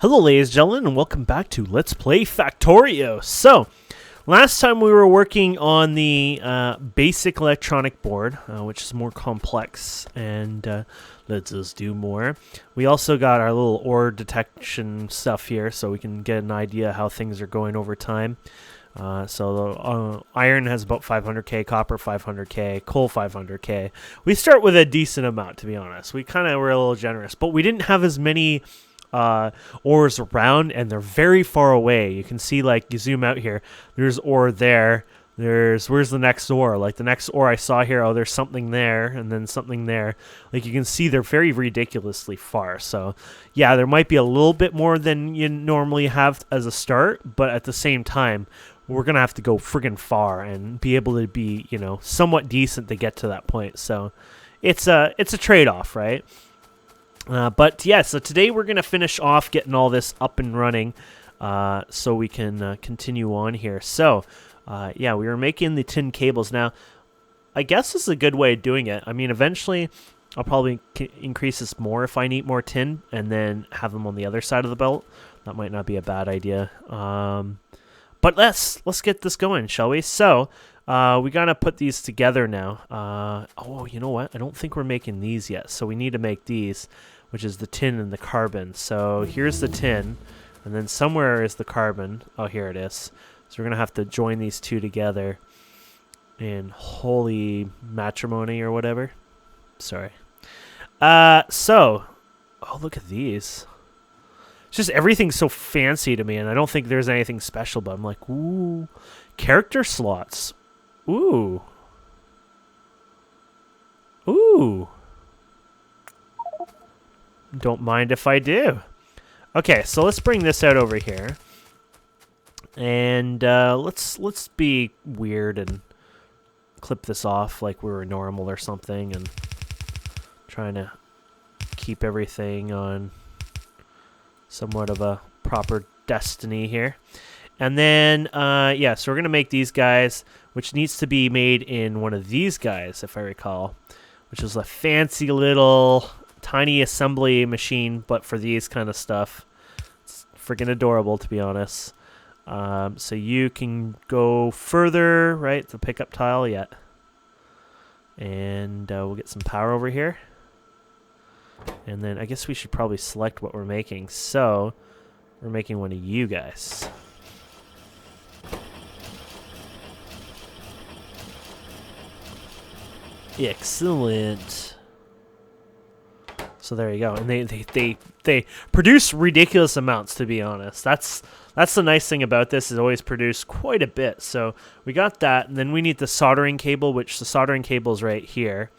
Hello ladies and gentlemen, and welcome back to Let's Play Factorio. So, last time we were working on the basic electronic board, which is more complex, and let's us do more. We also got our little ore detection stuff here, so we can get an idea how things are going over time. Iron has about 500k, copper 500k, coal 500k. We start with a decent amount, to be honest. We kind of were a little generous, but we didn't have as many ores around, and they're very far away. You can see, like, you zoom out here, there's ore there, where's the next ore? Like, the next ore I saw here, oh, there's something there, and then something there. Like, you can see they're very ridiculously far. So yeah, there might be a little bit more than you normally have as a start, but at the same time, we're gonna have to go friggin' far and be able to be, you know, somewhat decent to get to that point. So it's a trade-off, right? But yeah, so today we're going to finish off getting all this up and running so we can continue on here. So, yeah, we were making the tin cables. Now, I guess this is a good way of doing it. I mean, eventually I'll probably increase this more if I need more tin and then have them on the other side of the belt. That might not be a bad idea. But let's get this going, shall we? So, we got to put these together now. Oh, you know what? I don't think we're making these yet, so we need to make these, which is the tin and the carbon. So here's the tin, and then somewhere is the carbon. Oh, here it is. So we're going to have to join these two together in holy matrimony or whatever. Sorry. Oh, look at these. It's just everything's so fancy to me, and I don't think there's anything special, but I'm like, ooh, character slots. Ooh. Ooh. Don't mind if I do. Okay, so let's bring this out over here. And let's be weird and clip this off like we were normal or something, and trying to keep everything on somewhat of a proper destiny here. And then, yeah, so we're going to make these guys, which needs to be made in one of these guys, if I recall, which is a fancy little tiny assembly machine, but for these kind of stuff. It's freaking adorable, to be honest. So you can go further, right, the pickup tile, yeah. And we'll get some power over here. And then I guess we should probably select what we're making. So we're making one of you guys. Excellent. So there you go, and they produce ridiculous amounts, to be honest. That's the nice thing about this, is always produce quite a bit. So we got that, and then we need the soldering cable, which the soldering cable is right here.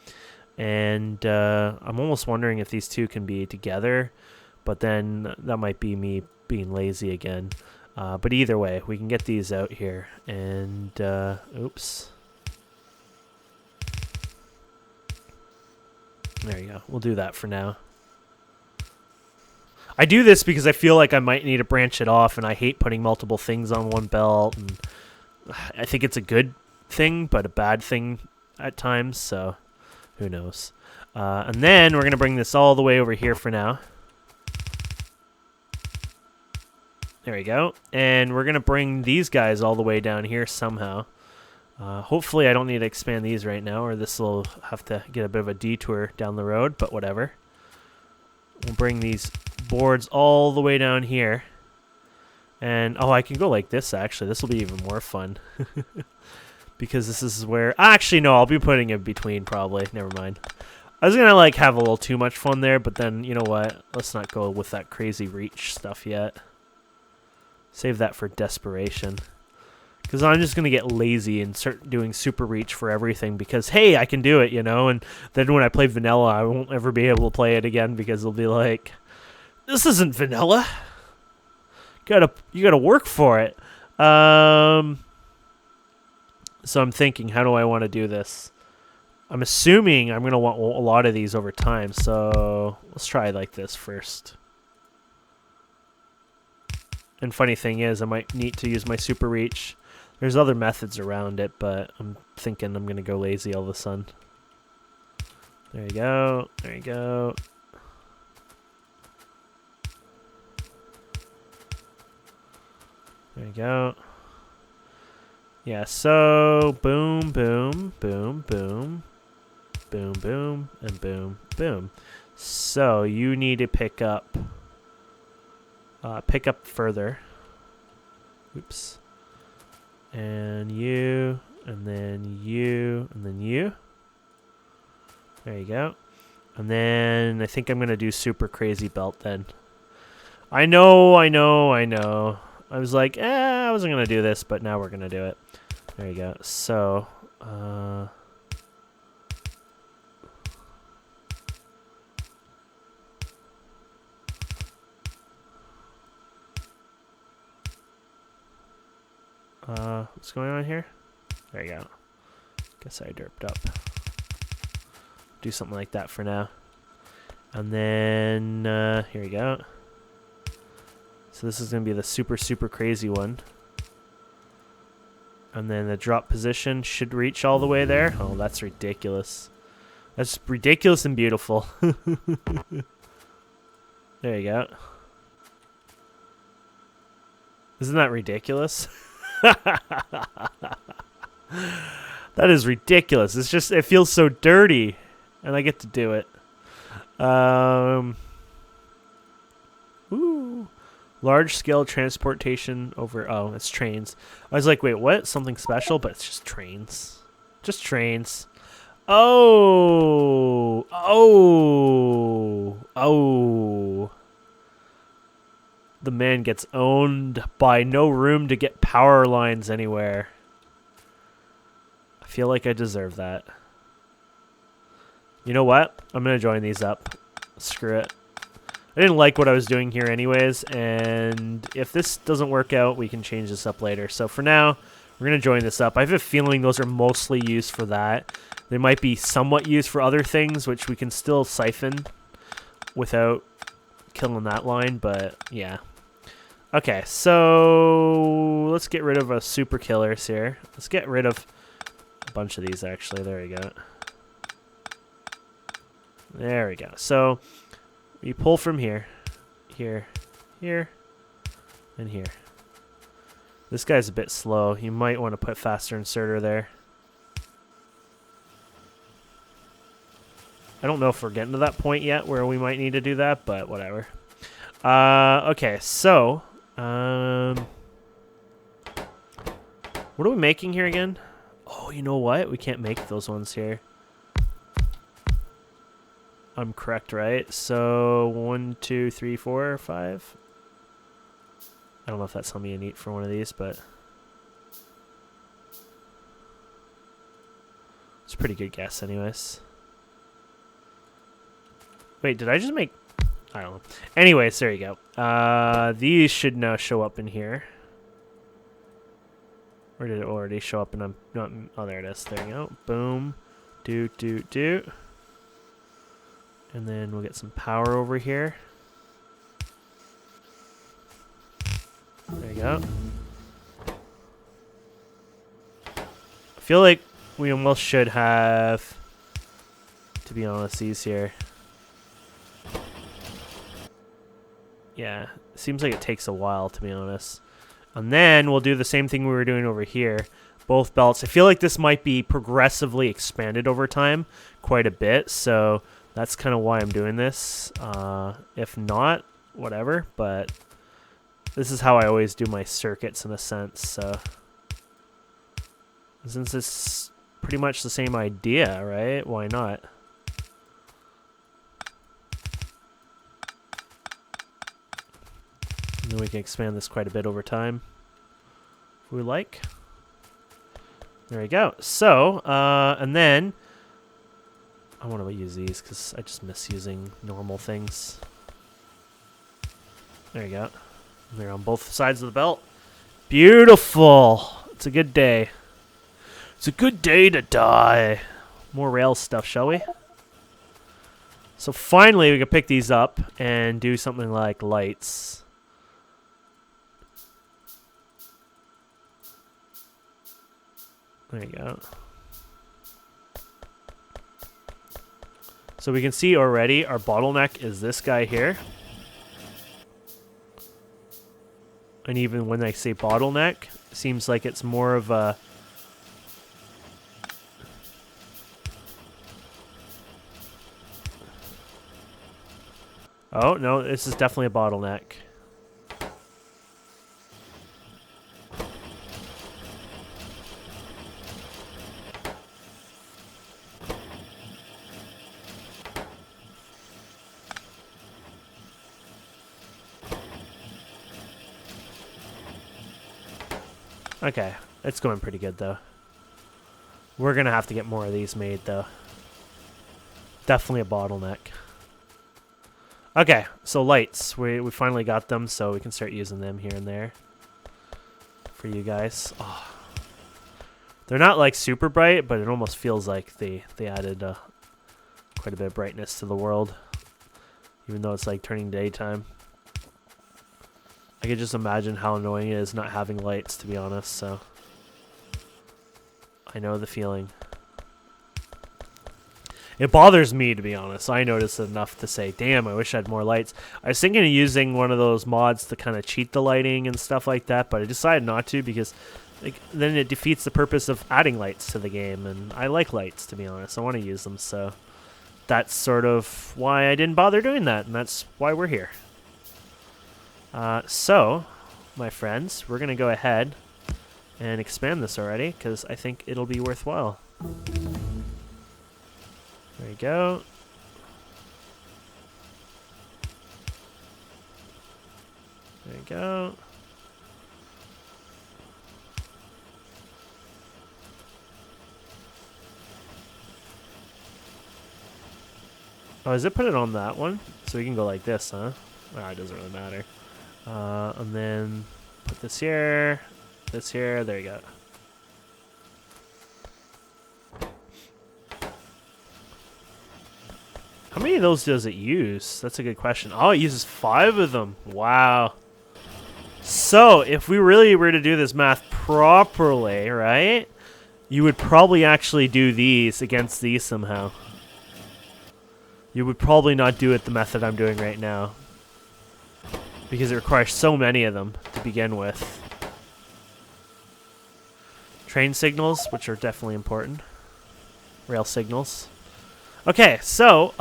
And I'm almost wondering if these two can be together, but then that might be me being lazy again. But either way, we can get these out here, and oops. There you go. We'll do that for now. I do this because I feel like I might need to branch it off, and I hate putting multiple things on one belt. And I think it's a good thing, but a bad thing at times, so who knows. And then we're going to bring this all the way over here for now. There we go. And we're going to bring these guys all the way down here somehow. Hopefully I don't need to expand these right now, or this will have to get a bit of a detour down the road, but whatever. We'll bring these boards all the way down here. And, oh, I can go like this, actually. This will be even more fun. Because this is where... Actually, no, I'll be putting it between, probably. Never mind. I was going to, like, have a little too much fun there, but then, you know what? Let's not go with that crazy reach stuff yet. Save that for desperation. Because I'm just going to get lazy and start doing super reach for everything because, hey, I can do it, you know? And then when I play vanilla, I won't ever be able to play it again because it'll be like, this isn't vanilla. You gotta work for it. So I'm thinking, how do I want to do this? I'm assuming I'm going to want a lot of these over time, so let's try like this first. And funny thing is, I might need to use my super reach. There's other methods around it, but I'm thinking I'm going to go lazy all of a sudden. There you go. There you go. There you go. Yeah, so boom, boom, boom, boom, boom, boom, and boom, boom. So you need to pick up further. Oops. And you, and then you, and then you. There you go. And then I think I'm going to do super crazy belt then. I know. I was like, I wasn't going to do this, but now we're going to do it. There you go. So, what's going on here? There you go. Guess I derped up. Do something like that for now. And then, here we go. So this is going to be the super, super crazy one. And then the drop position should reach all the way there. Oh, that's ridiculous. That's ridiculous and beautiful. There you go. Isn't that ridiculous? That is ridiculous. It's just, it feels so dirty. And I get to do it. Ooh. Large-scale transportation over... Oh, it's trains. I was like, wait, what? Something special? But it's just trains. Just trains. Oh! Oh! Oh! The man gets owned by no room to get power lines anywhere. I feel like I deserve that. You know what? I'm going to join these up. Screw it. I didn't like what I was doing here anyways, and if this doesn't work out, we can change this up later. So for now, we're going to join this up. I have a feeling those are mostly used for that. They might be somewhat used for other things, which we can still siphon without killing that line, but yeah. Okay, so let's get rid of our super killers here. Let's get rid of a bunch of these, actually. There we go. There we go. So we pull from here, here, here, and here. This guy's a bit slow. You might want to put faster inserter there. I don't know if we're getting to that point yet where we might need to do that, but whatever. Okay, so what are we making here again? Oh, you know what? We can't make those ones here. I'm correct, right? So 1, 2, 3, 4, 5. I don't know if that's something you need for one of these, but it's a pretty good guess anyways. Wait, did I just make... I don't know. Anyways, there you go. These should now show up in here. Or did it already show up and I'm not... Oh, there it is. There you go. Boom. Do. And then we'll get some power over here. There you go. I feel like we almost should have, to be honest, these here. Yeah, seems like it takes a while, to be honest. And then we'll do the same thing we were doing over here. Both belts. I feel like this might be progressively expanded over time quite a bit, so that's kind of why I'm doing this. If not, whatever, but this is how I always do my circuits in a sense, so since it's pretty much the same idea, right? Why not? And then we can expand this quite a bit over time if we like. There we go. So, and then I want to use these because I just miss using normal things. There you go. They're on both sides of the belt. Beautiful. It's a good day. It's a good day to die. More rail stuff, shall we? So finally we can pick these up and do something like lights. There you go. So we can see already our bottleneck is this guy here. And even when I say bottleneck, it seems like it's more of a... Oh, no, this is definitely a bottleneck. Okay, it's going pretty good, though. We're going to have to get more of these made, though. Definitely a bottleneck. Okay, so lights. We finally got them, so we can start using them here and there. For you guys. Oh. They're not, like, super bright, but it almost feels like they added quite a bit of brightness to the world. Even though it's, like, turning daytime. I could just imagine how annoying it is not having lights, to be honest, so... I know the feeling. It bothers me, to be honest. I notice enough to say, damn, I wish I had more lights. I was thinking of using one of those mods to kind of cheat the lighting and stuff like that, but I decided not to because then it defeats the purpose of adding lights to the game, and I like lights, to be honest. I want to use them, so... That's sort of why I didn't bother doing that, and that's why we're here. So, my friends, we're going to go ahead and expand this already, because I think it'll be worthwhile. There you go. There you go. Oh, does it put it on that one? So we can go like this, huh? Oh, it doesn't really matter. And then put this here, there you go. How many of those does it use? That's a good question. Oh, it uses 5 of them. Wow. So, if we really were to do this math properly, right, you would probably actually do these against these somehow. You would probably not do it the method I'm doing right now, because it requires so many of them to begin with. Train signals, which are definitely important. Rail signals. Okay, so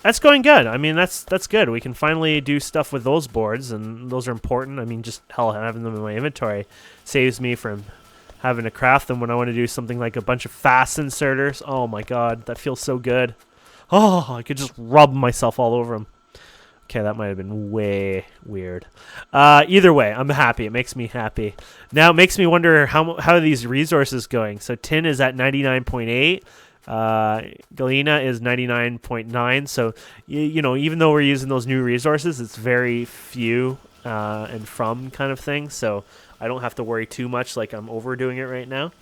that's going good. I mean, that's good. We can finally do stuff with those boards, and those are important. I mean, just hell, having them in my inventory saves me from having to craft them when I want to do something like a bunch of fast inserters. Oh my god, that feels so good. Oh, I could just rub myself all over them. Okay, that might have been way weird. Either way, I'm happy. It makes me happy. Now, it makes me wonder how are these resources going. So tin is at 99.8. Galena is 99.9. So, you know, even though we're using those new resources, it's very few and from kind of thing. So I don't have to worry too much like I'm overdoing it right now.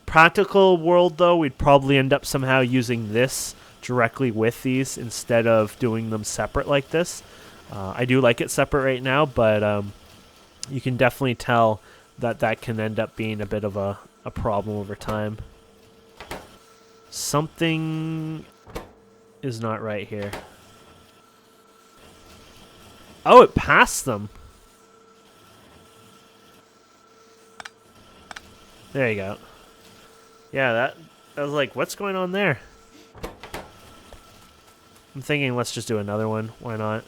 Practical world, though, we'd probably end up somehow using this directly with these instead of doing them separate like this. I do like it separate right now, but you can definitely tell that can end up being a bit of a problem over time. Something is not right here. Oh, it passed them. There you go. Yeah, I was like, what's going on there? I'm thinking let's just do another one. Why not?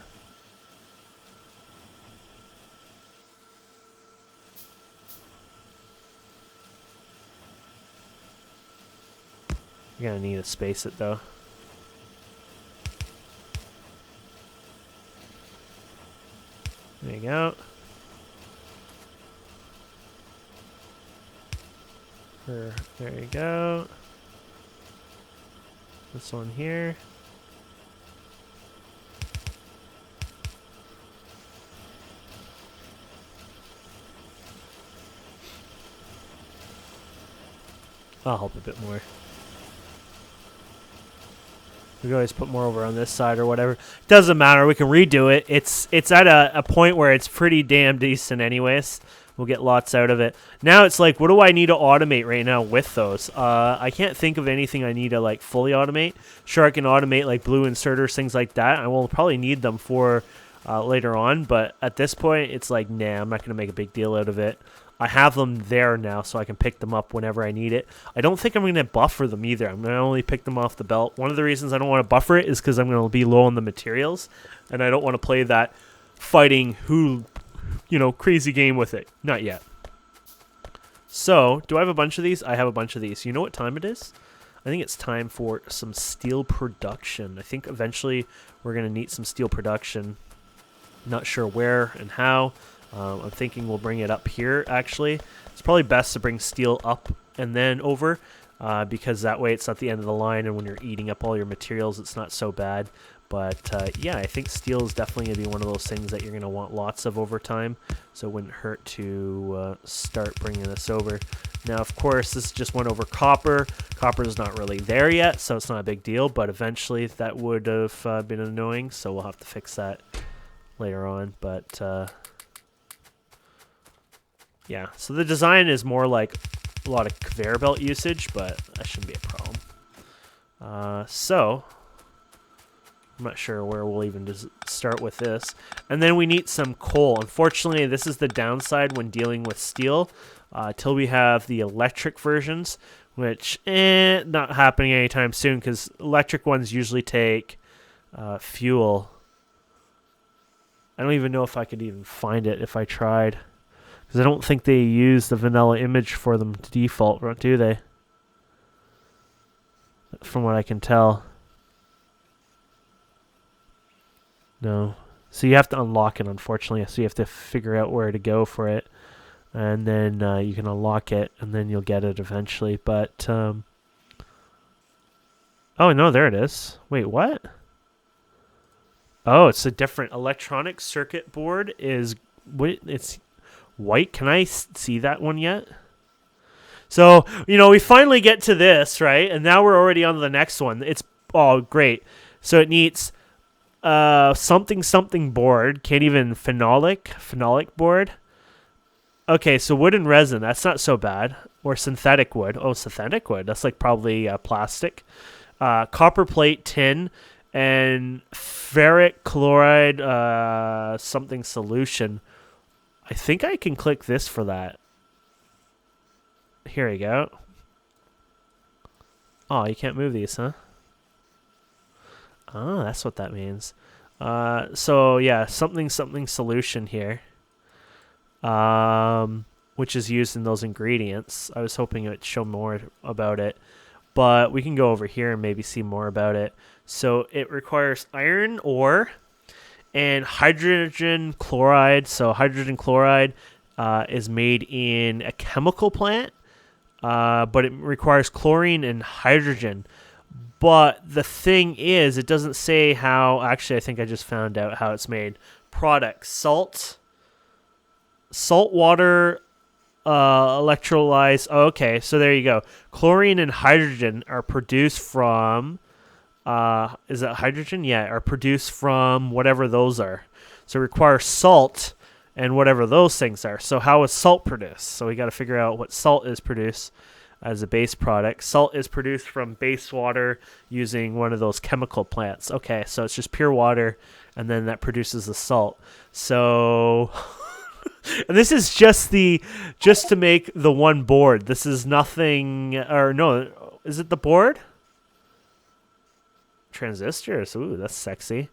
You're gonna need to space it though. There you go. There you go. This one here. I'll help a bit more. We can always put more over on this side or whatever. Doesn't matter. We can redo it. It's at a point where it's pretty damn decent anyways. We'll get lots out of it. Now it's like, what do I need to automate right now with those? I can't think of anything I need to like fully automate. Sure, I can automate like blue inserters, things like that. I will probably need them for later on. But at this point, it's like, nah, I'm not going to make a big deal out of it. I have them there now, so I can pick them up whenever I need it. I don't think I'm going to buffer them either. I'm going to only pick them off the belt. One of the reasons I don't want to buffer it is because I'm going to be low on the materials, and I don't want to play that fighting crazy game with it. Not yet. So, do I have a bunch of these? I have a bunch of these. You know what time it is? I think it's time for some steel production. I think eventually we're going to need some steel production. Not sure where and how. I'm thinking we'll bring it up here, actually. It's probably best to bring steel up and then over, because that way it's at the end of the line, and when you're eating up all your materials, it's not so bad. But, yeah, I think steel is definitely going to be one of those things that you're going to want lots of over time, so it wouldn't hurt to start bringing this over. Now, of course, this just went over copper. Copper is not really there yet, so it's not a big deal, but eventually that would have been annoying, so we'll have to fix that later on. But, yeah, so the design is more like a lot of conveyor belt usage, but that shouldn't be a problem. So, I'm not sure where we'll even just start with this. And then we need some coal. Unfortunately, this is the downside when dealing with steel. Till we have the electric versions, which not happening anytime soon, because electric ones usually take fuel. I don't even know if I could even find it if I tried, because I don't think they use the vanilla image for them to default, do they? From what I can tell. No. So you have to unlock it, unfortunately. So you have to figure out where to go for it. And then you can unlock it, and then you'll get it eventually. But, oh, no, there it is. Wait, what? Oh, it's a different electronic circuit board is... It's white. Can I see that one yet? So, we finally get to this, right? And now we're already on to the next one. It's, oh, great. So it needs something board. Can't even phenolic board. Okay, so wood and resin, that's not so bad. Or synthetic wood. Oh, synthetic wood. That's like probably plastic. Copper plate, tin, and ferric chloride something solution. I think I can click this for that. Here we go. Oh, you can't move these, huh? Oh, that's what that means. So, yeah, something solution here. Which is used in those ingredients. I was hoping it would show more about it, but we can go over here and maybe see more about it. So it requires iron ore and hydrogen chloride. So hydrogen chloride is made in a chemical plant, but it requires chlorine and hydrogen. But the thing is, it doesn't say how. Actually, I think I just found out how it's made. Products: salt water, electrolyzed. Oh, okay, so there you go. Chlorine and hydrogen are produced from. Is it hydrogen? Yeah, are produced from whatever those are. So it requires salt and whatever those things are. So how is salt produced? So we got to figure out what salt is produced as a base product. Salt is produced from base water using one of those chemical plants. Okay, so it's just pure water, and then that produces the salt. So, and this is just to make the one board. This is nothing, or no, is it the board? Transistors. Ooh, that's sexy.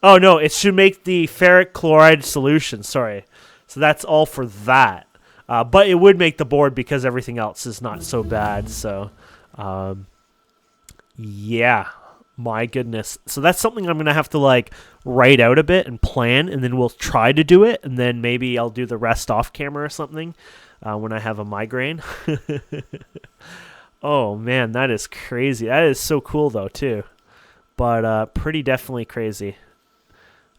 Oh no, it should make the ferric chloride solution. Sorry. So that's all for that. But it would make the board because everything else is not so bad. So, yeah, my goodness. So that's something I'm going to have to write out a bit and plan, and then we'll try to do it. And then maybe I'll do the rest off camera or something when I have a migraine. Oh man, that is crazy. That is so cool though too. But pretty definitely crazy.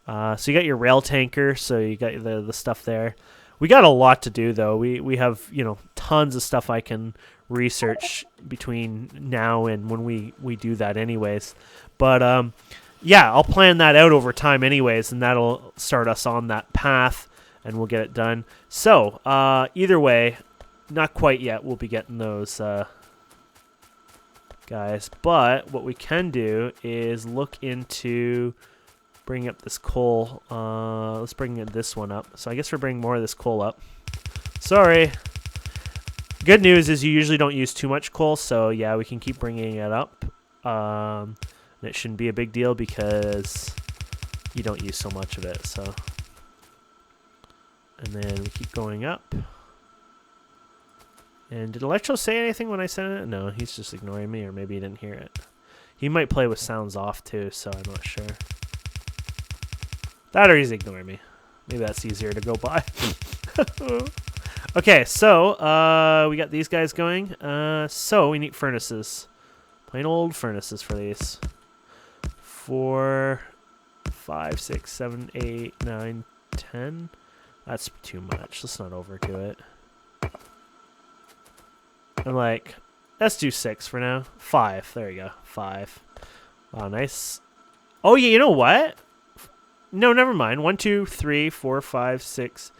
So you got your rail tanker. So you got the stuff there. We got a lot to do, though. We have, tons of stuff I can research between now and when we do that anyways. But, yeah, I'll plan that out over time anyways, and that'll start us on that path, and we'll get it done. So, either way, not quite yet. We'll be getting those guys. But what we can do is look into bring up this coal. Let's bring this one up. So I guess we're bringing more of this coal up. Sorry. Good news is you usually don't use too much coal, so yeah, we can keep bringing it up. And it shouldn't be a big deal because you don't use so much of it. So, and then we keep going up. And did Electro say anything when I said it? No, he's just ignoring me, or maybe he didn't hear it. He might play with sounds off too, so I'm not sure. That or he's ignoring me. Maybe that's easier to go by. Okay, so we got these guys going. So we need furnaces. Plain old furnaces for these. 4, 5, 6, 7, 8, 9, 10. That's too much. Let's not overdo it. I'm like, let's do 6 for now. 5. There you go. 5. Wow, nice. Oh, yeah, you know what? No, never mind. 1, 2, 3, 4, 5, 6,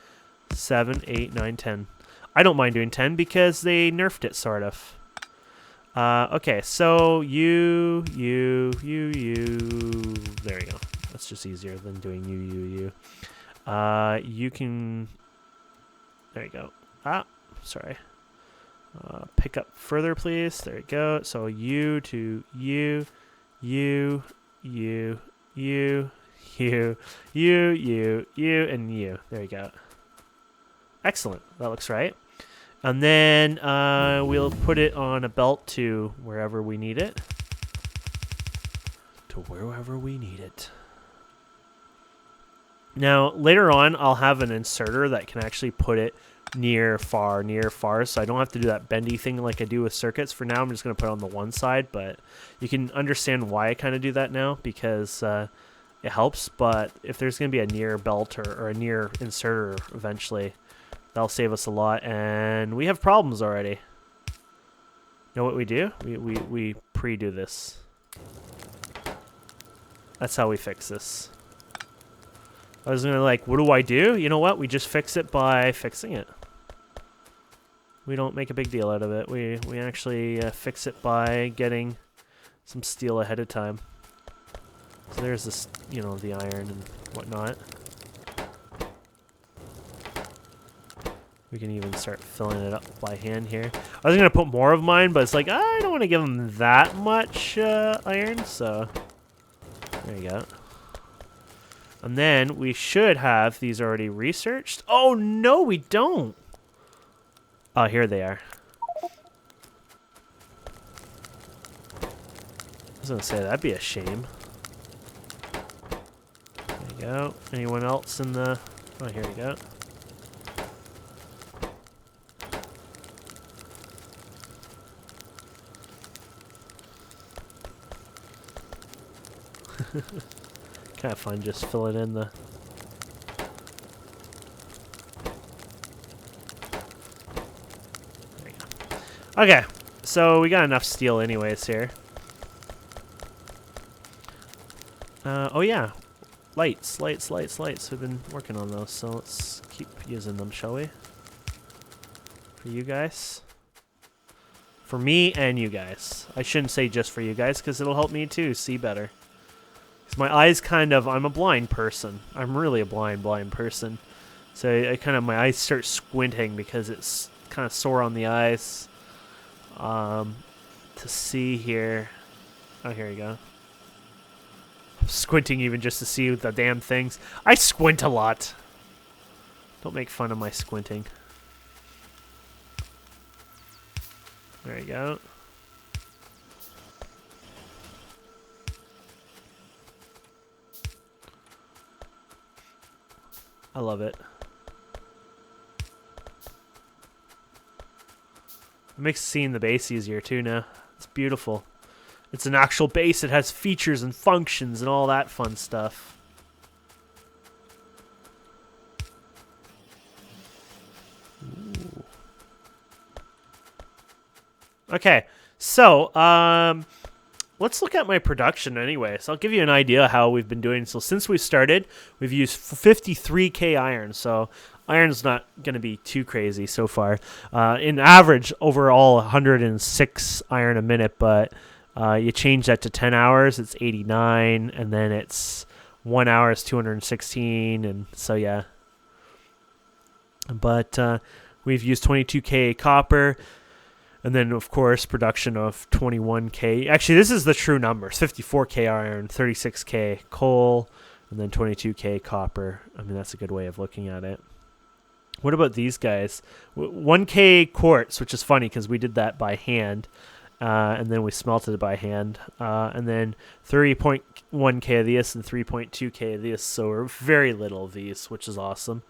7, 8, 9, 10. I don't mind doing 10 because they nerfed it, sort of. Okay, so you. There you go. That's just easier than doing you. You can. There you go. Sorry. Pick up further, please. There you go. So you to you, and you. There you go. Excellent. That looks right. And then we'll put it on a belt to wherever we need it. Now, later on, I'll have an inserter that can actually put it near, far, so I don't have to do that bendy thing like I do with circuits. For now, I'm just going to put it on the one side, but you can understand why I kind of do that now, because it helps. But if there's going to be a near belt or a near inserter eventually, that'll save us a lot, and we have problems already. Know what we do? We pre-do this. That's how we fix this. I was gonna like, what do I do? You know what? We just fix it by fixing it. We don't make a big deal out of it. We actually fix it by getting some steel ahead of time. So there's this, you know, the iron and whatnot. We can even start filling it up by hand here. I was gonna put more of mine, but it's like I don't want to give them that much iron, so there you go. And then we should have these already researched. Oh, no, we don't. Oh, here they are. I was going to say, that'd be a shame. There you go. Anyone else in the... Oh, here we go. Kind of fun just filling in the... There you go. Okay, so we got enough steel anyways here. Oh yeah, lights. We've been working on those, so let's keep using them, shall we? For you guys. For me and you guys. I shouldn't say just for you guys, because it'll help me too see better. My eyes kind of, I'm a blind person. I'm really a blind person. So I kind of, my eyes start squinting because it's kind of sore on the eyes. To see here. Oh, here you go. I'm squinting even just to see the damn things. I squint a lot. Don't make fun of my squinting. There you go. I love it. It makes seeing the base easier too now. It's beautiful. It's an actual base. It has features and functions and all that fun stuff. Ooh. Okay, so let's look at my production anyway. So I'll give you an idea how we've been doing. So since we started, we've used 53k iron. So iron's not going to be too crazy so far. In average, overall, 106 iron a minute. But you change that to 10 hours, it's 89. And then it's 1 hour is 216, and so yeah. But we've used 22K copper, and then of course production of 21K. Actually, this is the true numbers: 54K iron, 36K coal, and then 22K copper. I mean, that's a good way of looking at it. What about these guys? 1K quartz, which is funny because we did that by hand, and then we smelted it by hand, and then 3.1K of this and 3.2K of this. So we're very little of these, which is awesome.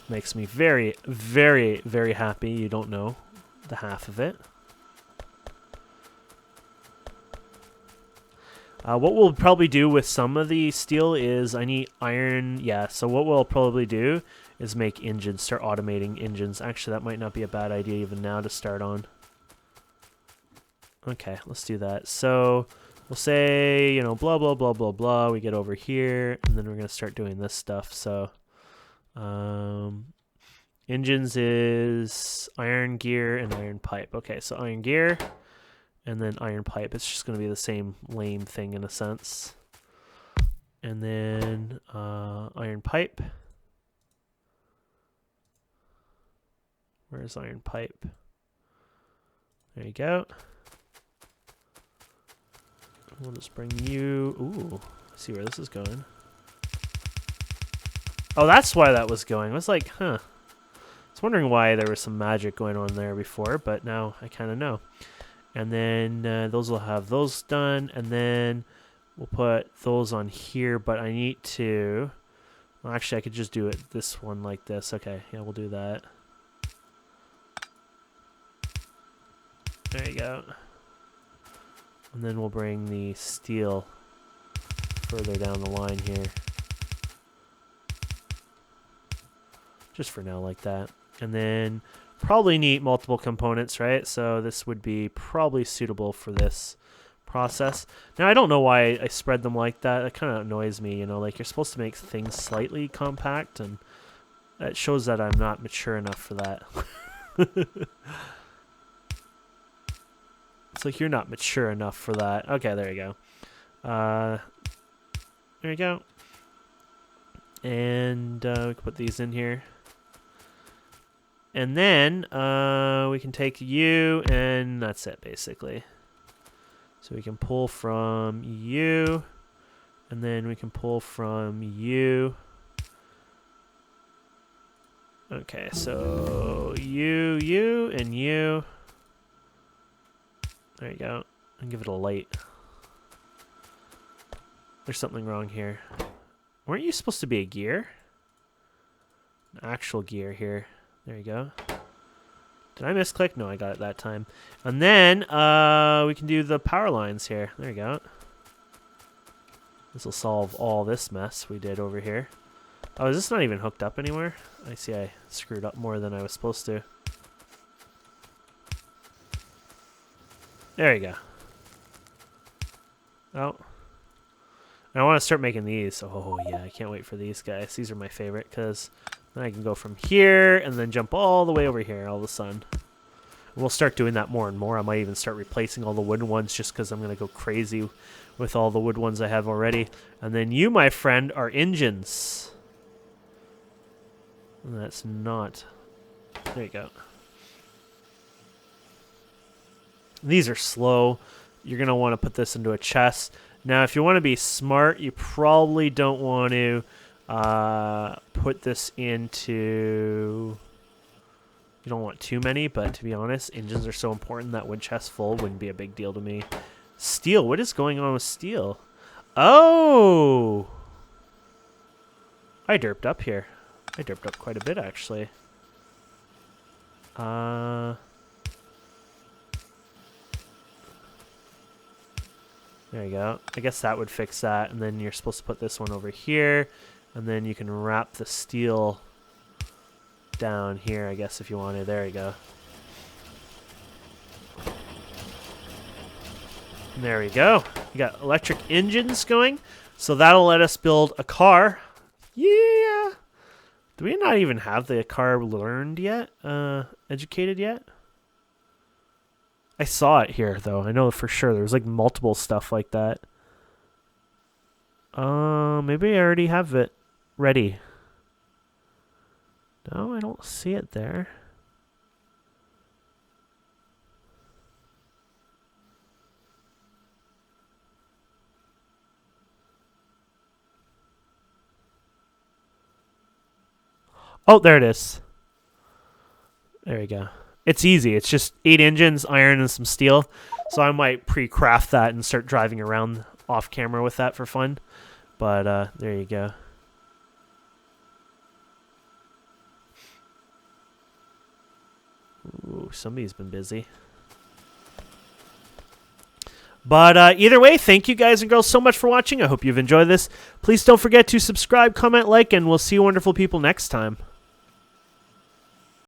Makes me very, very, very happy. You don't know the half of it. What we'll probably do with some of the steel is I need iron. Yeah, so what we'll probably do is make engines, start automating engines. Actually, that might not be a bad idea even now to start on. Okay, let's do that. So we'll say, you know, blah, blah, blah, blah, blah. We get over here, and then we're going to start doing this stuff. So engines is iron gear and iron pipe. Okay, so iron gear. And then iron pipe. It's just going to be the same lame thing in a sense. And then iron pipe. Where's iron pipe? There you go. We'll just bring you... Ooh, see where this is going. Oh, that's why that was going. I was like, huh. I was wondering why there was some magic going on there before, but now I kind of know. And then those will have those done. And then we'll put those on here. But I need to... Well, actually, I could just do it this one like this. Okay, yeah, we'll do that. There you go. And then we'll bring the steel further down the line here. Just for now like that. And then... Probably need multiple components, right? So this would be probably suitable for this process. Now, I don't know why I spread them like that. It kind of annoys me, you know, like you're supposed to make things slightly compact, and that shows that I'm not mature enough for that. It's like you're not mature enough for that. Okay, there you go. There you go. And we can put these in here. And then we can take you, and that's it, basically. So we can pull from you, and then we can pull from you. Okay, so you, and you. There you go. And give it a light. There's something wrong here. Weren't you supposed to be a gear? An actual gear here. There you go. Did I misclick? No, I got it that time. And then we can do the power lines here. There you go. This will solve all this mess we did over here. Oh, is this not even hooked up anywhere? I see I screwed up more than I was supposed to. There you go. Oh. I want to start making these. Oh, yeah, I can't wait for these guys. These are my favorite because... Then I can go from here and then jump all the way over here all of a sudden. We'll start doing that more and more. I might even start replacing all the wooden ones just because I'm going to go crazy with all the wood ones I have already. And then you, my friend, are engines. And that's not... There you go. These are slow. You're going to want to put this into a chest. Now, if you want to be smart, you probably don't want to... put this into... You don't want too many, but to be honest, engines are so important that one chest full wouldn't be a big deal to me. Steel. What is going on with steel? Oh! I derped up here. I derped up quite a bit, actually. There you go. I guess that would fix that, and then you're supposed to put this one over here. And then you can wrap the steel down here, I guess, if you wanted. There you go. And there we go. You got electric engines going. So that'll let us build a car. Yeah! Do we not even have the car learned yet? Educated yet? I saw it here, though. I know for sure. There was like multiple stuff like that. Maybe I already have it ready. No, I don't see it there. Oh, there it is. There we go. It's easy. It's just 8 engines, iron, and some steel. So I might pre-craft that and start driving around off camera with that for fun. But there you go. Ooh, somebody's been busy. But either way, thank you guys and girls so much for watching. I hope you've enjoyed this. Please don't forget to subscribe, comment, like, and we'll see you wonderful people next time.